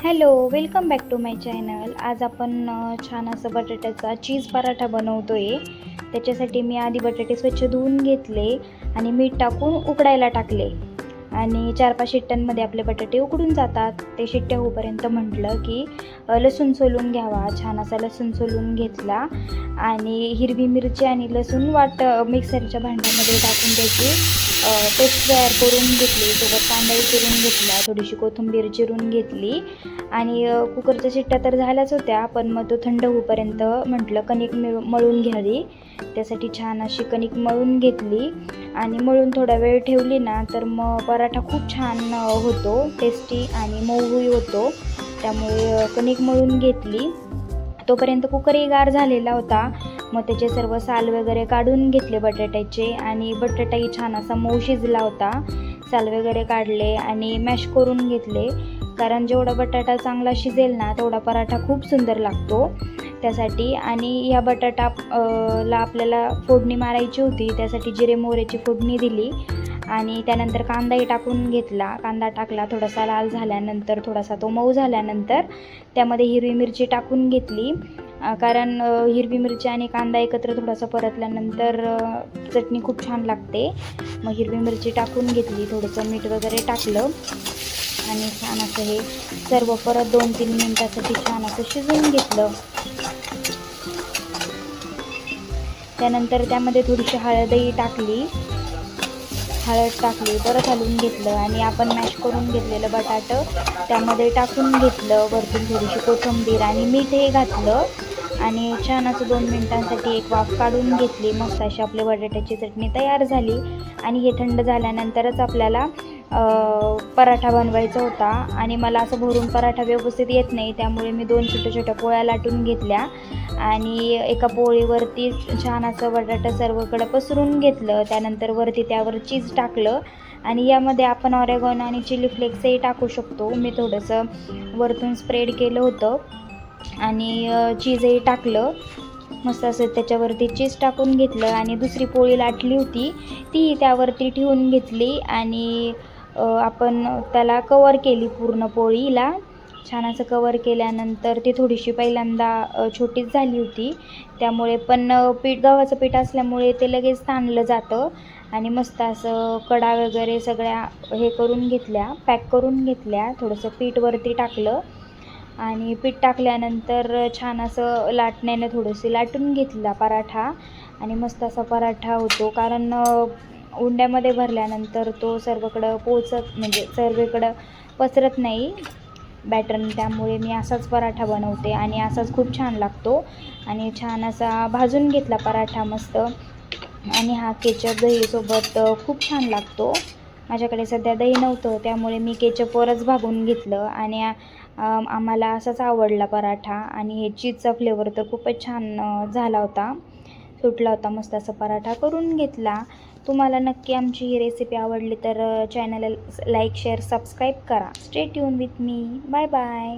Hello, welcome back to my channel. आज आपण छान असं बटाट्याचा चीज पराठा बनवतोय. त्याच्यासाठी मी आधी बटाटे स्वच्छ धुवून घेतले आणि मीठ टाकून उकडायला टाकले आणि 4-5 शिट्ट्यांमध्ये आपले बटाटे उकडून जातात. ते शिट्ट्या होईपर्यंत म्हटलं की लसूण सोलून घ्यावा. छान असा लसूण सोलून घेतला आणि हिरवी मिरची आणि लसूण मिक्सरच्या भांड्यामध्ये टाकून त्याची पेस्ट तयार करून घेतली. सोबत कांदाही चिरून घेतला, थोडीशी कोथिंबीर चिरून घेतली आणि कुकरच्या शिट्ट्या तर झाल्याच होत्या, पण मग तो थंड होईपर्यंत म्हटलं कणिक मळून घ्यावी. त्यासाठी छान अशी कणिक मळून घेतली आणि मळून थोडा वेळ ठेवली ना तर मग पराठा खूप छान होतो, टेस्टी आणि मऊही होतो. त्यामुळे कणिक मळून घेतली. तोपर्यंत कुकरही गार झालेला होता. मग त्याचे सर्व साल वगैरे काढून घेतले बटाट्याचे आणि बटाटाही छान असा मऊ शिजला होता. साल वगैरे काढले आणि मॅश करून घेतले, कारण जेवढा बटाटा चांगला शिजेल ना तेवढा पराठा खूप सुंदर लागतो त्यासाठी. आणि या ला आपल्याला फोडणी मारायची होती, त्यासाठी जिरे मोहरीची फोडणी दिली आणि त्यानंतर कांदाही टाकून घेतला. कांदा टाकला, थोडासा लाल झाल्यानंतर, थोडासा तो मऊ झाल्यानंतर त्यामध्ये हिरवी मिरची टाकून घेतली, कारण हिरवी मिरची आणि कांदा एकत्र थोडासा परतल्यानंतर चटणी खूप छान लागते. मग हिरवी मिरची टाकून घेतली, थोडंसं मीठ वगैरे टाकलं आणि छान असं हे सर्व परत 2-3 मिनटासाठी छान असं शिजवून घेतलं. त्यानंतर त्यामध्ये थोडीशी हळदही टाकली, परत हलवून घेतलं आणि आपण मॅश करून घेतलेलं बटाटं त्यामध्ये टाकून घेतलं. वरतून थोडीशी कोथिंबीर आणि मीठही घातलं आणि छान असं 2 मिनिटांसाठी एक वाफ काढून घेतली. मस्त अशी आपली बटाट्याची चटणी तयार झाली. आणि हे थंड झाल्यानंतरच आपल्याला पराठा बनवायचा होता आणि मला असं भरून पराठा व्यवस्थित येत नाही, त्यामुळे मी 2 छोट्या पोळ्या लाटून घेतल्या आणि एका पोळीवरती छान असं बटाटा सर्वकडे पसरून घेतलं. त्यानंतर वरती त्यावर चीज टाकलं आणि यामध्ये आपण ऑरेगॉनो आणि चिली फ्लेक्सही टाकू शकतो. मी थोडंसं वरतून स्प्रेड केलं होतं आणि चीजही टाकलं. मस्त असं त्याच्यावरती चीज टाकून घेतलं आणि दुसरी पोळी लाटली होती ती त्यावरती ठेवून घेतली आणि आपण त्याला कवर केली पूर्ण पोळीला. छान असं कवर केल्यानंतर ती थोडीशी पहिल्यांदा छोटीच झाली होती, त्यामुळे पण गव्हाचं पीठ असल्यामुळे ते लगेच ताणलं जातं. आणि मस्त असं कडा वगैरे सगळ्या पॅक करून घेतल्या. थोडंसं पीठ वरती टाकलं आणि पीठ टाकल्यानंतर छान असं लाटण्यानं थोडंसं लाटून घेतला पराठा आणि मस्त असा पराठा होतो, कारण उंड्यामध्ये भरल्यानंतर तो सर्वकडं सर्वीकडं पसरत नाही बॅटर्न. त्यामुळे मी असाच पराठा बनवते आणि असाच खूप छान लागतो. आणि छान असा भाजून घेतला पराठा मस्त आणि हा केचप दहीसोबत खूप छान लागतो. माझ्याकडे सध्या दही नव्हतं, त्यामुळे मी केचपवरच भागून घेतलं आणि आम्हाला असाच आवडला पराठा. आणि हे चीजचा फ्लेवर तर खूपच छान सुटला होता. मस्त असा पराठा करून घेतला. तुम्हाला नक्की आमची ही रेसिपी आवडली तर चॅनलला लाईक, शेअर, सबस्क्राईब करा. Stay tune with me. Bye bye.